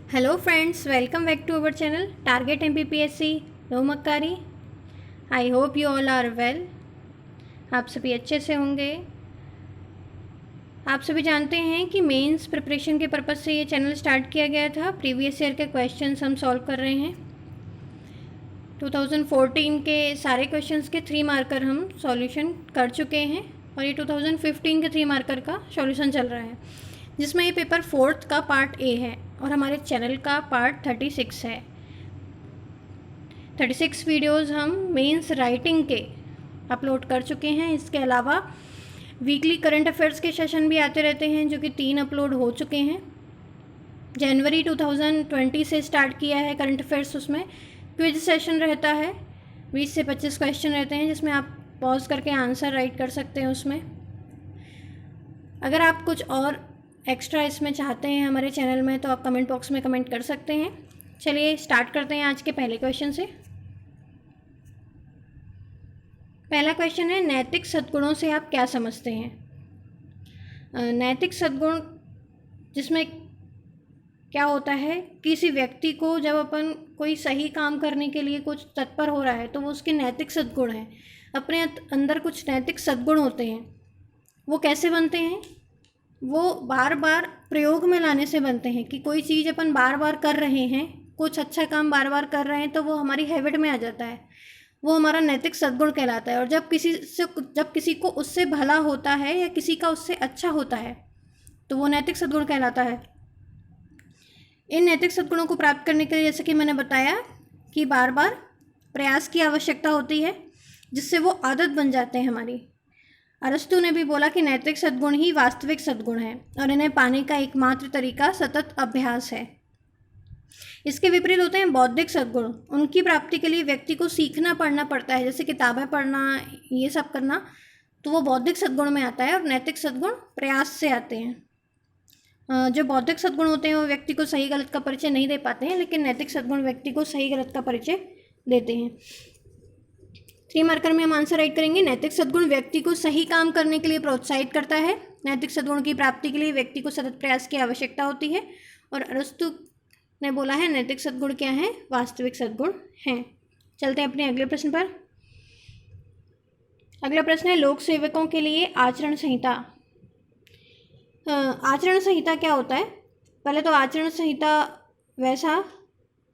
Hello friends, welcome back to our channel target MPPSC रोहमक्कारी। I hope you all are well. आप सभी अच्छे से होंगे। आप सभी जानते हैं कि मेंस प्रिपरेशन के पर्पज़ से ये चैनल स्टार्ट किया गया था। प्रीवियस ईयर के क्वेश्चंस हम सॉल्व कर रहे हैं। 2014 के सारे क्वेश्चंस के 3 मार्कर हम सॉल्यूशन कर चुके हैं और ये 2015 के 3 मार्कर का सॉल्यूशन चल रहा है, जिसमें ये पेपर 4th का पार्ट ए है और हमारे चैनल का पार्ट 36 है। 36 वीडियोस हम मेंस राइटिंग के अपलोड कर चुके हैं। इसके अलावा वीकली करंट अफेयर्स के सेशन भी आते रहते हैं, जो कि 3 अपलोड हो चुके हैं। जनवरी 2020 से स्टार्ट किया है करंट अफेयर्स। उसमें क्विज सेशन रहता है, 20 से 25 क्वेश्चन रहते हैं, जिसमें आप पॉज करके आंसर राइट कर सकते हैं। उसमें अगर आप कुछ और एक्स्ट्रा इसमें चाहते हैं हमारे चैनल में, तो आप कमेंट बॉक्स में कमेंट कर सकते हैं। चलिए स्टार्ट करते हैं आज के पहले क्वेश्चन से। पहला क्वेश्चन है, नैतिक सद्गुणों से आप क्या समझते हैं? नैतिक सद्गुण जिसमें क्या होता है, किसी व्यक्ति को जब अपन कोई सही काम करने के लिए कुछ तत्पर हो रहा है तो वो उसके नैतिक सद्गुण हैं। अपने अंदर कुछ नैतिक सद्गुण होते हैं। वो कैसे बनते हैं? वो बार बार प्रयोग में लाने से बनते हैं कि कोई चीज़ अपन बार बार कर रहे हैं, कुछ अच्छा काम बार बार कर रहे हैं, तो वो हमारी हैबिट में आ जाता है। वो हमारा नैतिक सद्गुण कहलाता है। और जब किसी को उससे भला होता है या किसी का उससे अच्छा होता है, तो वो नैतिक सद्गुण कहलाता है। इन नैतिक सद्गुणों को प्राप्त करने के लिए, जैसे कि मैंने बताया, कि बार बार प्रयास की आवश्यकता होती है, जिससे वो आदत बन जाते हैं हमारी। अरस्तु ने भी बोला कि नैतिक सद्गुण ही वास्तविक सद्गुण है और इन्हें पाने का एकमात्र तरीका सतत अभ्यास है। इसके विपरीत होते हैं बौद्धिक सद्गुण। उनकी प्राप्ति के लिए व्यक्ति को सीखना पढ़ना पड़ता है, जैसे किताबें पढ़ना, ये सब करना, तो वो बौद्धिक सद्गुण में आता है। और नैतिक सद्गुण प्रयास से आते हैं। जो बौद्धिक सद्गुण होते हैं वो व्यक्ति को सही गलत का परिचय नहीं दे पाते हैं, लेकिन नैतिक सद्गुण व्यक्ति को सही गलत का परिचय देते हैं। 3 मार्कर में हम आंसर राइट करेंगे। नैतिक सद्गुण व्यक्ति को सही काम करने के लिए प्रोत्साहित करता है। नैतिक सद्गुण की प्राप्ति के लिए व्यक्ति को सतत प्रयास की आवश्यकता होती है। और अरस्तु ने बोला है नैतिक सद्गुण क्या है? वास्तविक सद्गुण हैं। चलते हैं अपने अगले प्रश्न पर। अगला प्रश्न है, लोक सेवकों के लिए आचरण संहिता। आचरण संहिता क्या होता है? पहले तो आचरण संहिता वैसा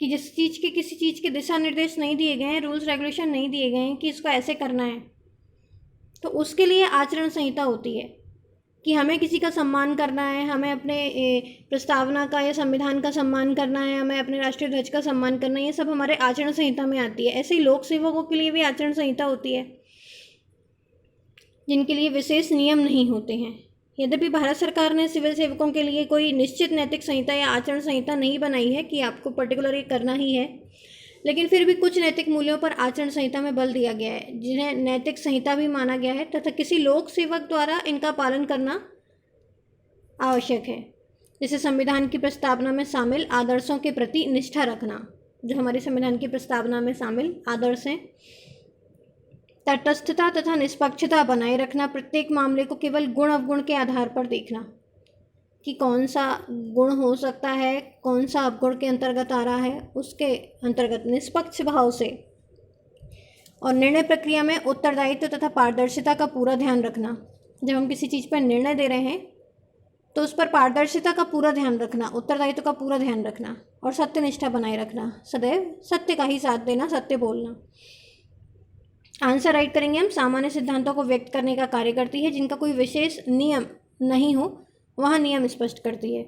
कि जिस चीज़ के किसी चीज़ के दिशा निर्देश नहीं दिए गए हैं, रूल्स रेगुलेशन नहीं दिए गए हैं कि इसको ऐसे करना है, तो उसके लिए आचरण संहिता होती है। कि हमें किसी का सम्मान करना है, हमें अपने प्रस्तावना का या संविधान का सम्मान करना है, हमें अपने राष्ट्रीय ध्वज का सम्मान करना है, ये सब हमारे आचरण संहिता में आती है। ऐसे ही लोक सेवकों के लिए भी आचरण संहिता होती है, जिनके लिए विशेष नियम नहीं होते हैं। यद्यपि भारत सरकार ने सिविल सेवकों के लिए कोई निश्चित नैतिक संहिता या आचरण संहिता नहीं बनाई है कि आपको पर्टिकुलर ये करना ही है, लेकिन फिर भी कुछ नैतिक मूल्यों पर आचरण संहिता में बल दिया गया है, जिन्हें नैतिक संहिता भी माना गया है, तथा किसी लोक सेवक द्वारा इनका पालन करना आवश्यक है। जैसे संविधान की प्रस्तावना में शामिल आदर्शों के प्रति निष्ठा रखना, जो हमारे संविधान की प्रस्तावना में शामिल आदर्श हैं। तटस्थता तथा निष्पक्षता बनाए रखना, प्रत्येक मामले को केवल गुण अवगुण के आधार पर देखना कि कौन सा गुण हो सकता है, कौन सा अवगुण के अंतर्गत आ रहा है, उसके अंतर्गत निष्पक्ष भाव से। और निर्णय प्रक्रिया में उत्तरदायित्व तथा पारदर्शिता का पूरा ध्यान रखना। जब हम किसी चीज़ पर निर्णय दे रहे हैं तो उस पर पारदर्शिता का पूरा ध्यान रखना, उत्तरदायित्व का पूरा ध्यान रखना, और सत्यनिष्ठा बनाए रखना, सदैव सत्य का ही साथ देना, सत्य बोलना। आंसर राइट करेंगे हम। सामान्य सिद्धांतों को व्यक्त करने का कार्य करती है, जिनका कोई विशेष नियम नहीं हो वहाँ नियम स्पष्ट करती है।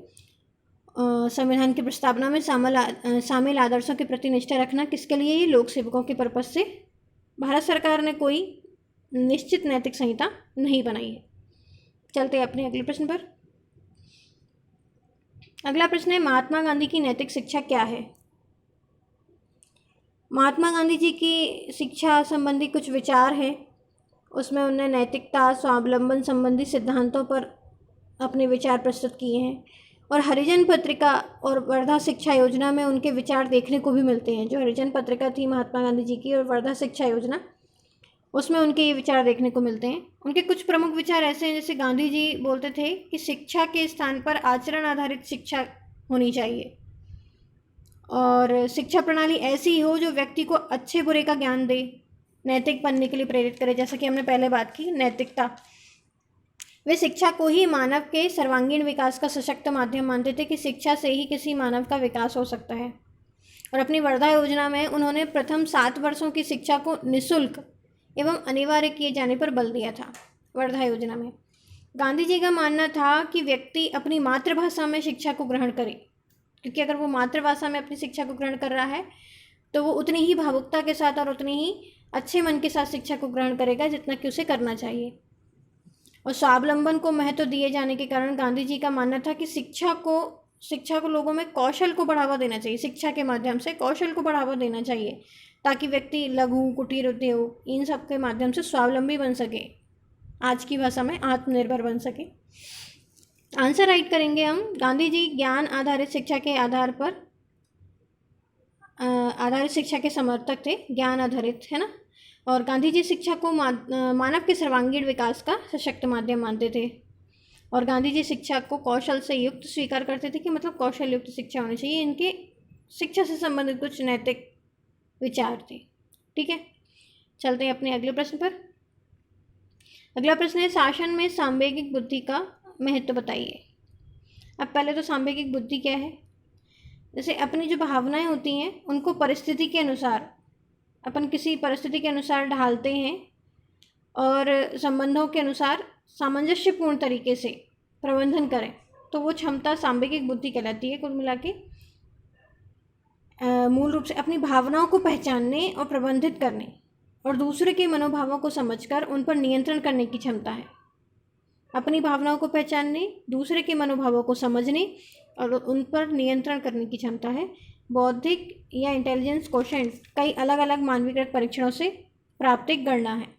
संविधान की प्रस्तावना में शामिल आदर्शों के प्रति निष्ठा रखना, किसके लिए? ये लोक सेवकों के पर्पज से। भारत सरकार ने कोई निश्चित नैतिक संहिता नहीं बनाई है। चलते हैं अपने अगले प्रश्न पर। अगला प्रश्न है, महात्मा गांधी की नैतिक शिक्षा क्या है? महात्मा गांधी जी की शिक्षा संबंधी कुछ विचार हैं। उसमें उन्होंने नैतिकता, स्वावलंबन संबंधी सिद्धांतों पर अपने विचार प्रस्तुत किए हैं। और हरिजन पत्रिका और वर्धा शिक्षा योजना में उनके विचार देखने को भी मिलते हैं। जो हरिजन पत्रिका थी महात्मा गांधी जी की और वर्धा शिक्षा योजना, उसमें उनके ये विचार देखने को मिलते हैं। उनके कुछ प्रमुख विचार ऐसे हैं, जैसे गांधी जी बोलते थे कि शिक्षा के स्थान पर आचरण आधारित शिक्षा होनी चाहिए। और शिक्षा प्रणाली ऐसी हो जो व्यक्ति को अच्छे बुरे का ज्ञान दे, नैतिक बनने के लिए प्रेरित करे, जैसा कि हमने पहले बात की नैतिकता। वे शिक्षा को ही मानव के सर्वांगीण विकास का सशक्त माध्यम मानते थे कि शिक्षा से ही किसी मानव का विकास हो सकता है। और अपनी वर्धा योजना में उन्होंने प्रथम 7 वर्षों की शिक्षा को निःशुल्क एवं अनिवार्य किए जाने पर बल दिया था। वर्धा योजना में गांधी जी का मानना था कि व्यक्ति अपनी मातृभाषा में शिक्षा को ग्रहण करे, क्योंकि अगर वो मातृभाषा में अपनी शिक्षा को ग्रहण कर रहा है तो वो उतनी ही भावुकता के साथ और उतनी ही अच्छे मन के साथ शिक्षा को ग्रहण करेगा जितना कि उसे करना चाहिए। और स्वावलंबन को महत्व दिए जाने के कारण गांधी जी का मानना था कि शिक्षा को लोगों में कौशल को बढ़ावा देना चाहिए, शिक्षा के माध्यम से कौशल को बढ़ावा देना चाहिए, ताकि व्यक्ति लघु कुटीर उद्योग इन सब के माध्यम से स्वावलंबी बन सके, आज की भाषा में आत्मनिर्भर बन सके। आंसर राइट करेंगे हम। गांधी जी ज्ञान आधारित शिक्षा के आधार पर आधारित शिक्षा के समर्थक थे, ज्ञान आधारित, है ना। और गांधी जी शिक्षा को मानव के सर्वांगीण विकास का सशक्त माध्यम मानते थे। और गांधी जी शिक्षा को कौशल से युक्त स्वीकार करते थे कि मतलब कौशल युक्त शिक्षा होनी चाहिए। इनके शिक्षा से संबंधित कुछ नैतिक विचार थे। ठीक है, चलते हैं अपने अगले प्रश्न पर। अगला प्रश्न है, शासन में सांवेगिक बुद्धि का महत्व बताइए। अब पहले तो सांवेगिक बुद्धि क्या है? जैसे अपनी जो भावनाएं होती हैं उनको परिस्थिति के अनुसार, अपन किसी परिस्थिति के अनुसार ढालते हैं और संबंधों के अनुसार सामंजस्यपूर्ण तरीके से प्रबंधन करें, तो वो क्षमता सांवेगिक बुद्धि कहलाती है। कुल मिला के मूल रूप से अपनी भावनाओं को पहचानने और प्रबंधित करने और दूसरे के मनोभावों को समझकर उन पर नियंत्रण करने की क्षमता है। अपनी भावनाओं को पहचानने, दूसरे के मनोभावों को समझने और उन पर नियंत्रण करने की क्षमता है। बौद्धिक या इंटेलिजेंस कोशेंट कई अलग अलग मानवीकृत परीक्षणों से प्राप्त एक गणना है।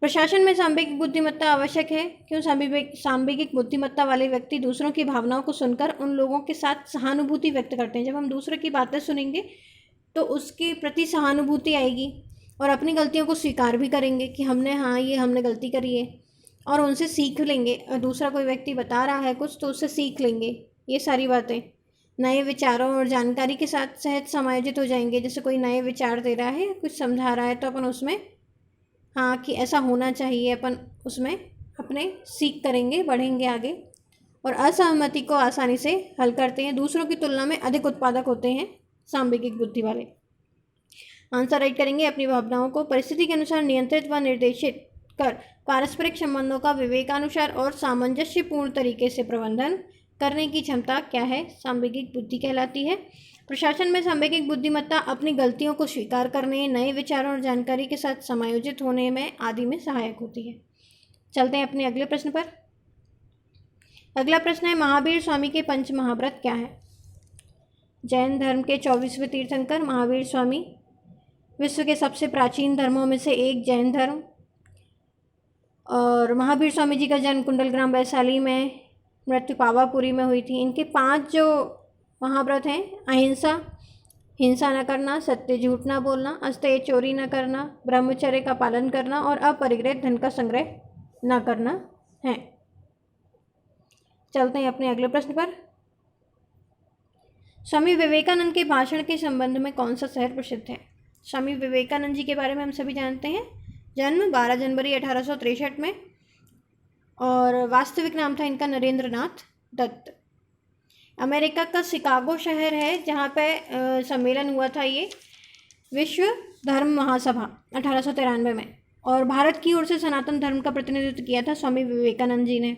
प्रशासन में सांवेगिक बुद्धिमत्ता आवश्यक है। क्यों? सांवेगिक बुद्धिमत्ता वाले व्यक्ति दूसरों की भावनाओं को सुनकर उन लोगों के साथ सहानुभूति व्यक्त करते हैं। जब हम दूसरे की बातें सुनेंगे तो उसके प्रति सहानुभूति आएगी और अपनी गलतियों को स्वीकार भी करेंगे कि हमने गलती करी है, और उनसे सीख लेंगे। और दूसरा कोई व्यक्ति बता रहा है कुछ तो उससे सीख लेंगे। ये सारी बातें नए विचारों और जानकारी के साथ सहज समायोजित हो जाएंगे। जैसे कोई नए विचार दे रहा है, कुछ समझा रहा है, तो अपन उसमें कि ऐसा होना चाहिए, अपन उसमें अपने सीख करेंगे, बढ़ेंगे आगे। और असहमति को आसानी से हल करते हैं, दूसरों की तुलना में अधिक उत्पादक होते हैं सांवेगिक बुद्धि वाले। आंसर राइट करेंगे। अपनी भावनाओं को परिस्थिति के अनुसार नियंत्रित व निर्देशित कर पारस्परिक संबंधों का विवेकानुसार और सामंजस्यपूर्ण तरीके से प्रबंधन करने की क्षमता क्या है? सांवेगिक बुद्धि कहलाती है। प्रशासन में सांवेगिक बुद्धिमत्ता अपनी गलतियों को स्वीकार करने, नए विचारों और जानकारी के साथ समायोजित होने में आदि में सहायक होती है। चलते हैं अपने अगले प्रश्न पर। अगला प्रश्न है, महावीर स्वामी के पंच महाव्रत क्या है? जैन धर्म के 24वें तीर्थंकर महावीर स्वामी, विश्व के सबसे प्राचीन धर्मों में से एक जैन धर्म। और महावीर स्वामी जी का जन्म कुंडलग्राम वैशाली में, मृत्यु पावापुरी में हुई थी। इनके 5 जो महाव्रत हैं, अहिंसा, हिंसा न करना, सत्य झूठ न बोलना, अस्तेय चोरी न करना, ब्रह्मचर्य का पालन करना और अपरिग्रहित धन का संग्रह न करना है। चलते हैं अपने अगले प्रश्न पर। स्वामी विवेकानंद के भाषण के संबंध में कौन सा शहर प्रसिद्ध है? स्वामी विवेकानंद जी के बारे में हम सभी जानते हैं। जन्म 12 जनवरी 1863 में और वास्तविक नाम था इनका नरेंद्र नाथ दत्त। अमेरिका का शिकागो शहर है जहाँ पे सम्मेलन हुआ था ये विश्व धर्म महासभा 1893 में, और भारत की ओर से सनातन धर्म का प्रतिनिधित्व किया था स्वामी विवेकानंद जी ने,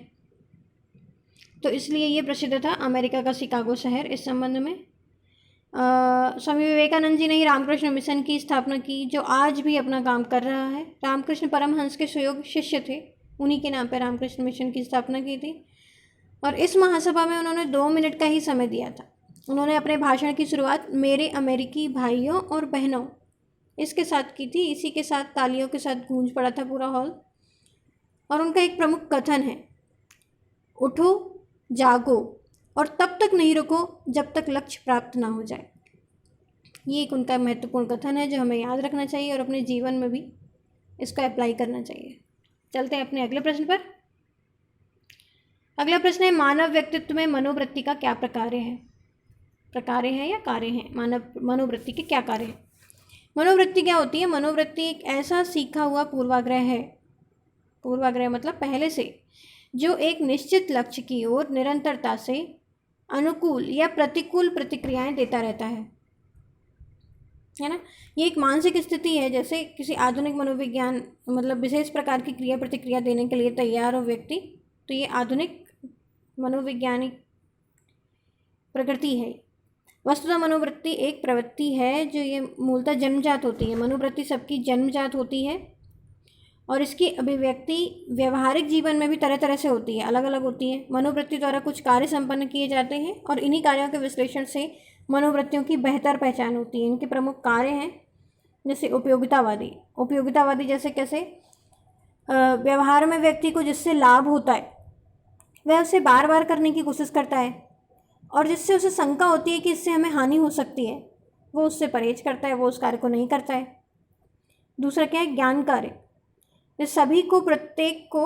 तो इसलिए ये प्रसिद्ध था अमेरिका का शिकागो शहर। इस संबंध में स्वामी विवेकानंद जी ने ही रामकृष्ण मिशन की स्थापना की, जो आज भी अपना काम कर रहा है। रामकृष्ण परमहंस के सुयोग शिष्य थे, उन्हीं के नाम पर रामकृष्ण मिशन की स्थापना की थी। और इस महासभा में उन्होंने 2 मिनट का ही समय दिया था। उन्होंने अपने भाषण की शुरुआत मेरे अमेरिकी भाइयों और बहनों इसके साथ की थी। इसी के साथ तालियों के साथ गूंज पड़ा था पूरा हॉल। और उनका एक प्रमुख कथन है, उठो जागो और तब तक नहीं रुको जब तक लक्ष्य प्राप्त ना हो जाए। ये एक उनका महत्वपूर्ण कथन है जो हमें याद रखना चाहिए और अपने जीवन में भी इसको अप्लाई करना चाहिए। चलते हैं अपने अगले प्रश्न पर। अगला प्रश्न है, मानव व्यक्तित्व में मनोवृत्ति का क्या प्रकार है? प्रकार है या कार्य हैं, मनोवृत्ति के क्या कार्य हैं। मनोवृत्ति क्या होती है? मनोवृत्ति एक ऐसा सीखा हुआ पूर्वाग्रह है, पूर्वाग्रह मतलब पहले से, जो एक निश्चित लक्ष्य की ओर निरंतरता से अनुकूल या प्रतिकूल प्रतिक्रियाएं देता रहता है ना। ये एक मानसिक स्थिति है, जैसे किसी आधुनिक मनोविज्ञान मतलब विशेष प्रकार की क्रिया प्रतिक्रिया देने के लिए तैयार हो व्यक्ति, तो ये आधुनिक मनोवैज्ञानिक प्रकृति है। वस्तुतः मनोवृत्ति एक प्रवृत्ति है जो ये मूलतः जन्मजात होती है। मनोवृत्ति सबकी जन्मजात होती है और इसकी अभिव्यक्ति व्यवहारिक जीवन में भी तरह तरह से होती है, अलग अलग होती है। मनोवृत्ति द्वारा कुछ कार्य संपन्न किए जाते हैं और इन्हीं कार्यों के विश्लेषण से मनोवृत्तियों की बेहतर पहचान होती है। इनके प्रमुख कार्य हैं जैसे उपयोगितावादी। उपयोगितावादी जैसे कैसे? व्यवहार में व्यक्ति को जिससे लाभ होता है वह उसे बार बार करने की कोशिश करता है, और जिससे उसे शंका होती है कि इससे हमें हानि हो सकती है वो उससे परहेज करता है, वो उस कार्य को नहीं करता है। दूसरा क्या है? ज्ञान कार्य। इस सभी को प्रत्येक को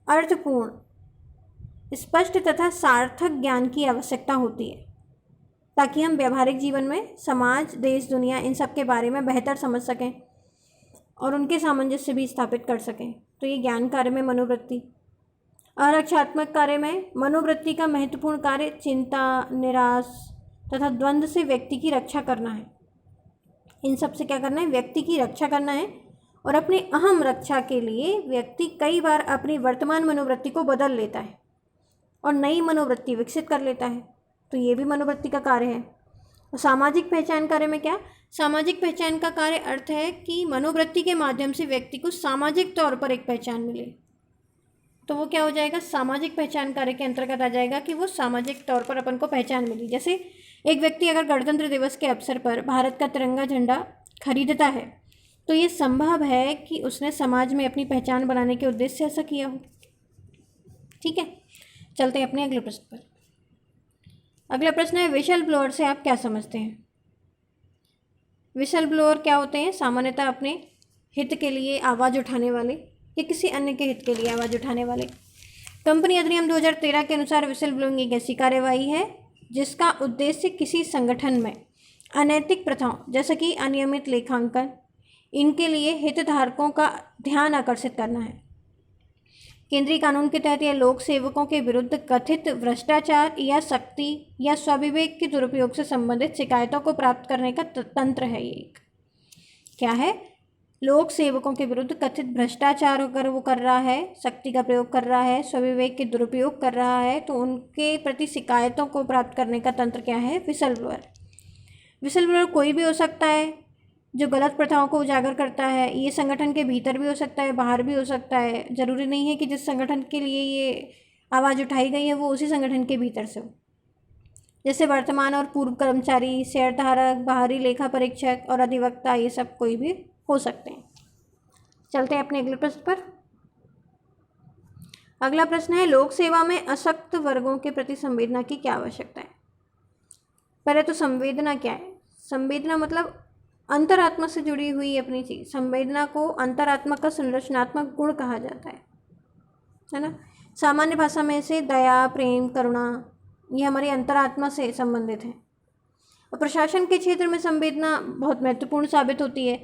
अर्थपूर्ण, स्पष्ट तथा सार्थक ज्ञान की आवश्यकता होती है ताकि हम व्यवहारिक जीवन में समाज, देश, दुनिया इन सब के बारे में बेहतर समझ सकें और उनके सामंजस्य भी स्थापित कर सकें। तो ये ज्ञान कार्य में मनोवृत्ति। आरक्षात्मक कार्य में मनोवृत्ति का महत्वपूर्ण कार्य चिंता, निराश तथा द्वंद्व से व्यक्ति की रक्षा करना है। इन सब से क्या करना है? व्यक्ति की रक्षा करना है, और अपनी अहम रक्षा के लिए व्यक्ति कई बार अपनी वर्तमान मनोवृत्ति को बदल लेता है और नई मनोवृत्ति विकसित कर लेता है। तो ये भी मनोवृत्ति का कार्य है। और सामाजिक पहचान कार्य में क्या? सामाजिक पहचान का कार्य अर्थ है कि मनोवृत्ति के माध्यम से व्यक्ति को सामाजिक तौर पर एक पहचान मिले। तो वो क्या हो जाएगा? सामाजिक पहचान कार्य के अंतर्गत आ जाएगा कि वो सामाजिक तौर पर अपन को पहचान मिली। जैसे एक व्यक्ति अगर गणतंत्र दिवस के अवसर पर भारत का तिरंगा झंडा खरीदता है तो ये संभव है कि उसने समाज में अपनी पहचान बनाने के उद्देश्य से ऐसा किया हो। ठीक है, चलते हैं अपने अगले प्रश्न पर। अगला प्रश्न है, विशल ब्लोअर से आप क्या समझते हैं? विशल ब्लोअर क्या होते हैं? सामान्यतः अपने हित के लिए आवाज़ उठाने वाले या किसी अन्य के हित के लिए आवाज़ उठाने वाले। कंपनी अधिनियम 2013 के अनुसार विशल ब्लोइंग एक ऐसी कार्यवाही है जिसका उद्देश्य किसी संगठन में अनैतिक प्रथाओं जैसे कि अनियमित लेखांकन, इनके लिए हितधारकों का ध्यान आकर्षित करना है। केंद्रीय कानून के तहत यह लोक सेवकों के विरुद्ध कथित भ्रष्टाचार या शक्ति या स्वाभिवेक के दुरुपयोग से संबंधित शिकायतों को प्राप्त करने का तंत्र है। ये एक क्या है? लोक सेवकों के विरुद्ध कथित भ्रष्टाचार अगर वो कर रहा है, शक्ति का प्रयोग कर रहा है, स्वाभिवेक के दुरुपयोग कर रहा है, तो उनके प्रति शिकायतों को प्राप्त करने का तंत्र क्या है? We shall blower. विशल ब्लोअर कोई भी हो सकता है जो गलत प्रथाओं को उजागर करता है। ये संगठन के भीतर भी हो सकता है, बाहर भी हो सकता है। ज़रूरी नहीं है कि जिस संगठन के लिए ये आवाज़ उठाई गई है वो उसी संगठन के भीतर से हो। जैसे वर्तमान और पूर्व कर्मचारी, शेयरधारक, बाहरी लेखा परीक्षक और अधिवक्ता, ये सब कोई भी हो सकते हैं। चलते हैं अपने अगले प्रश्न पर। अगला प्रश्न है, लोक सेवा में अशक्त वर्गों के प्रति संवेदना की क्या आवश्यकता है? पहले तो संवेदना क्या है? संवेदना मतलब अंतरात्मा से जुड़ी हुई अपनी चीज़। संवेदना को अंतरात्मा का संरचनात्मक गुण कहा जाता है ना। सामान्य भाषा में से दया, प्रेम, करुणा ये हमारी अंतरात्मा से संबंधित है। और प्रशासन के क्षेत्र में संवेदना बहुत महत्वपूर्ण साबित होती है।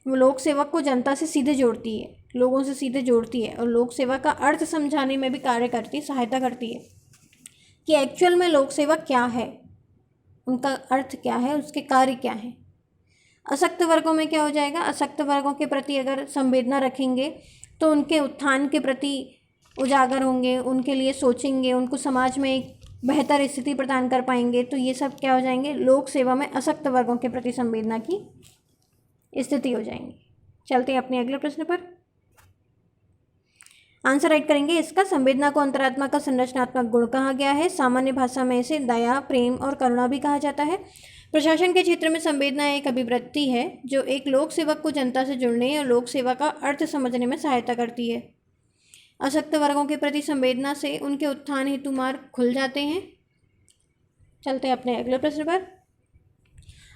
वो लोक सेवक को जनता से सीधे जोड़ती है, लोगों से सीधे जोड़ती है, और लोक सेवा का अर्थ समझाने में भी कार्य करती है, सहायता करती है कि एक्चुअल में लोक सेवा क्या है, उनका अर्थ क्या है, उसके कार्य क्या हैं। अशक्त वर्गों में क्या हो जाएगा? अशक्त वर्गों के प्रति अगर संवेदना रखेंगे तो उनके उत्थान के प्रति उजागर होंगे, उनके लिए सोचेंगे, उनको समाज में एक बेहतर स्थिति प्रदान कर पाएंगे। तो ये सब क्या हो जाएंगे? लोक सेवा में अशक्त वर्गों के प्रति संवेदना की स्थिति हो जाएंगी। चलते हैं अपने अगले प्रश्न पर। आंसर राइट करेंगे इसका। संवेदना को अंतरात्मा का संरचनात्मक गुण कहा गया है। सामान्य भाषा में इसे दया, प्रेम और करुणा भी कहा जाता है। प्रशासन के क्षेत्र में संवेदना एक अभिवृत्ति है जो एक लोक सेवक को जनता से जुड़ने और लोक सेवा का अर्थ समझने में सहायता करती है। अशक्त वर्गों के प्रति संवेदना से उनके उत्थान हेतु मार्ग खुल जाते हैं। चलते हैं अपने अगले प्रश्न पर।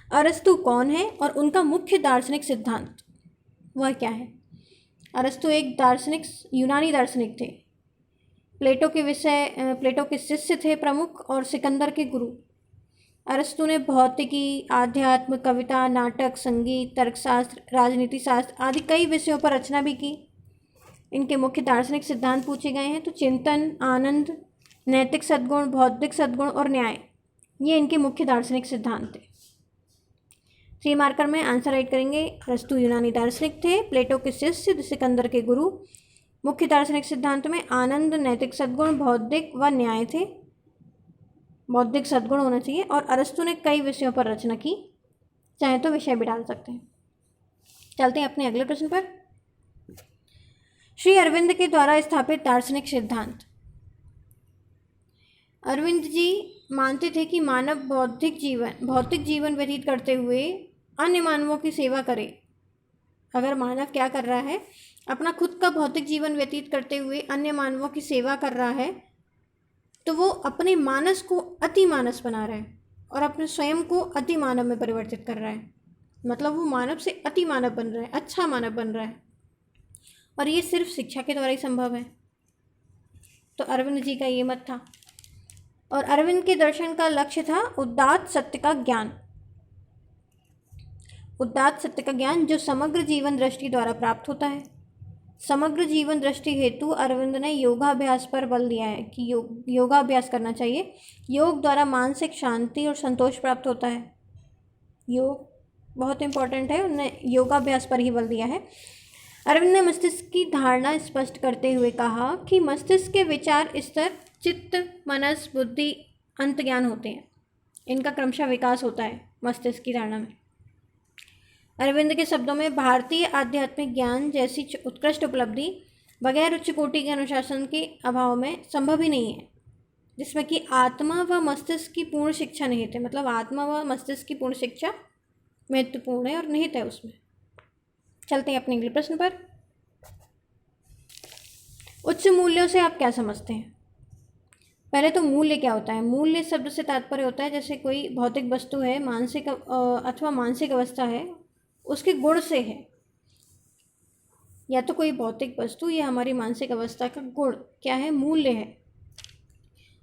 अरस्तु कौन है और उनका मुख्य दार्शनिक सिद्धांत वह क्या है? अरस्तु एक दार्शनिक, यूनानी दार्शनिक थे। प्लेटो के शिष्य थे प्रमुख, और सिकंदर के गुरु। अरस्तु ने भौतिकी, आध्यात्म, कविता, नाटक, संगीत, तर्कशास्त्र, राजनीति शास्त्र आदि कई विषयों पर रचना भी की। इनके मुख्य दार्शनिक सिद्धांत पूछे गए हैं तो चिंतन, आनंद, नैतिक सद्गुण, बौद्धिक सद्गुण और न्याय, ये इनके मुख्य दार्शनिक सिद्धांत थे। 3 मार्कर में आंसर राइट करेंगे। अरस्तु यूनानी दार्शनिक थे, प्लेटो के शिष्य, सिकंदर के गुरु। मुख्य दार्शनिक सिद्धांत में आनंद, नैतिक सद्गुण, बौद्धिक व न्याय थे। बौद्धिक सद्गुण होना चाहिए। और अरस्तु ने कई विषयों पर रचना की, चाहे तो विषय भी डाल सकते हैं। चलते हैं अपने अगले प्रश्न पर। श्री अरविंद के द्वारा स्थापित दार्शनिक सिद्धांत। अरविंद जी मानते थे कि मानव भौतिक जीवन व्यतीत करते हुए अन्य मानवों की सेवा करे। अगर मानव क्या कर रहा है, अपना खुद का भौतिक जीवन व्यतीत करते हुए अन्य मानवों की सेवा कर रहा है, तो वो अपने मानस को अति मानस बना रहा है और अपने स्वयं को अति मानव में परिवर्तित कर रहा है। मतलब वो मानव से अति मानव बन रहा है, अच्छा मानव बन रहा है। और ये सिर्फ शिक्षा के द्वारा ही संभव है। तो अरविंद जी का ये मत था। और अरविंद के दर्शन का लक्ष्य था उदात्त सत्य का ज्ञान। उदात्त सत्य का ज्ञान जो समग्र जीवन दृष्टि द्वारा प्राप्त होता है। समग्र जीवन दृष्टि हेतु अरविंद ने योगाभ्यास पर बल दिया है कि योगाभ्यास करना चाहिए। योग द्वारा मानसिक शांति और संतोष प्राप्त होता है। योग बहुत इंपॉर्टेंट है, उन्होंने योगाभ्यास पर ही बल दिया है। अरविंद ने मस्तिष्क की धारणा स्पष्ट करते हुए कहा कि मस्तिष्क के विचार स्तर चित्त, मनस, बुद्धि, अंत ज्ञान होते हैं। इनका क्रमशः विकास होता है मस्तिष्क की धारणा में। अरविंद के शब्दों में भारतीय आध्यात्मिक ज्ञान जैसी उत्कृष्ट उपलब्धि बगैर उच्च कोटि के अनुशासन के अभाव में संभव ही नहीं है, जिसमें कि आत्मा व मस्तिष्क की पूर्ण शिक्षा निहित है। मतलब आत्मा व मस्तिष्क की पूर्ण शिक्षा महत्वपूर्ण है और निहित है उसमें। चलते हैं अपने अगले प्रश्न पर। उच्च मूल्यों से आप क्या समझते हैं? पहले तो मूल्य क्या होता है? मूल्य शब्द से तात्पर्य होता है जैसे कोई भौतिक वस्तु है, मानसिक अथवा मानसिक अवस्था है, उसके गुण से है। या तो कोई भौतिक वस्तु या हमारी मानसिक अवस्था का गुण क्या है? मूल्य है।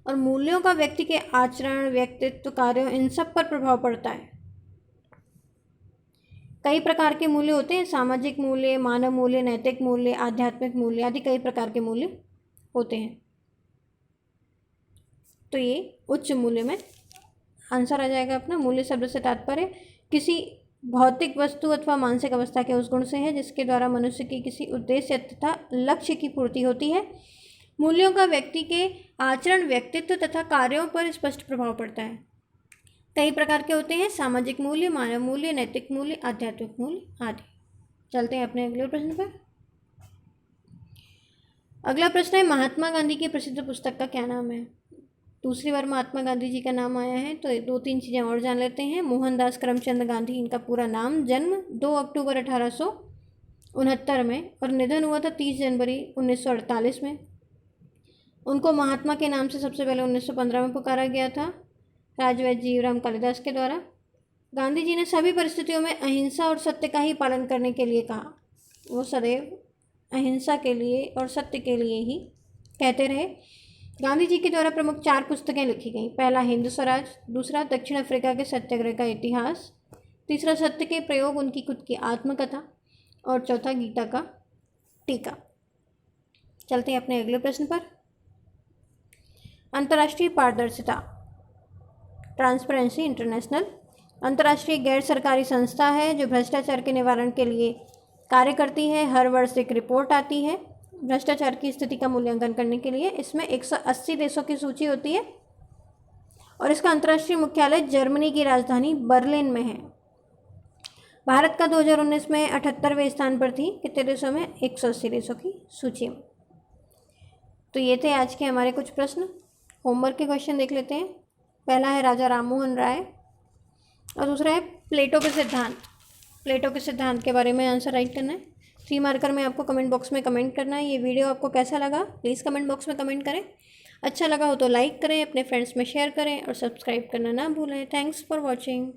और मूल्यों का व्यक्ति के आचरण, व्यक्तित्व, कार्यों, इन सब पर प्रभाव पड़ता है। कई प्रकार के मूल्य होते हैं, सामाजिक मूल्य, मानव मूल्य, नैतिक मूल्य, आध्यात्मिक मूल्य आदि कई प्रकार के मूल्य होते हैं। तो ये उच्च मूल्य में आंसर आ जाएगा अपना। मूल्य शब्द से तात्पर्य किसी भौतिक वस्तु अथवा मानसिक अवस्था के उस गुण से है जिसके द्वारा मनुष्य की किसी उद्देश्य तथा लक्ष्य की पूर्ति होती है। मूल्यों का व्यक्ति के आचरण, व्यक्तित्व तथा कार्यों पर स्पष्ट प्रभाव पड़ता है। कई प्रकार के होते हैं, सामाजिक मूल्य, मानव मूल्य, नैतिक मूल्य, आध्यात्मिक मूल्य आदि। चलते हैं अपने अगले प्रश्न पर। अगला प्रश्न है, महात्मा गांधी की प्रसिद्ध पुस्तक का क्या नाम है? दूसरी बार महात्मा गांधी जी का नाम आया है तो 2-3 चीज़ें और जान लेते हैं। मोहनदास करमचंद गांधी इनका पूरा नाम। जन्म 2 अक्टूबर 1869 में और निधन हुआ था 30 जनवरी 1948 में। उनको महात्मा के नाम से सबसे पहले 1915 में पुकारा गया था राजवैद्य जीवराम कालिदास के द्वारा। गांधी जी ने सभी परिस्थितियों में अहिंसा और सत्य का ही पालन करने के लिए कहा। वो सदैव अहिंसा के लिए और सत्य के लिए ही कहते रहे। गांधी जी के द्वारा प्रमुख 4 पुस्तकें लिखी गईं। पहला हिंद स्वराज, दूसरा दक्षिण अफ्रीका के सत्याग्रह का इतिहास, तीसरा सत्य के प्रयोग उनकी खुद की आत्मकथा और चौथा गीता का टीका। चलते हैं अपने अगले प्रश्न पर। अंतर्राष्ट्रीय पारदर्शिता, ट्रांसपेरेंसी इंटरनेशनल अंतर्राष्ट्रीय गैर सरकारी संस्था है जो भ्रष्टाचार के निवारण के लिए कार्य करती है। हर वर्ष एक रिपोर्ट आती है भ्रष्टाचार की स्थिति का मूल्यांकन करने के लिए। इसमें 180 देशों की सूची होती है और इसका अंतर्राष्ट्रीय मुख्यालय जर्मनी की राजधानी बर्लिन में है। भारत का 2019 में 78वें स्थान पर थी। कितने देशों में? 180 देशों की सूची में। तो ये थे आज के हमारे कुछ प्रश्न। होमवर्क के क्वेश्चन देख लेते हैं। पहला है राजा राममोहन राय और दूसरा है प्लेटो के सिद्धांत। प्लेटो के सिद्धांत के बारे में आंसर राइट करना है। 3 मार्कर में आपको कमेंट बॉक्स में कमेंट करना है। ये वीडियो आपको कैसा लगा प्लीज़ कमेंट बॉक्स में कमेंट करें। अच्छा लगा हो तो लाइक करें, अपने फ्रेंड्स में शेयर करें और सब्सक्राइब करना ना भूलें। Thanks for watching.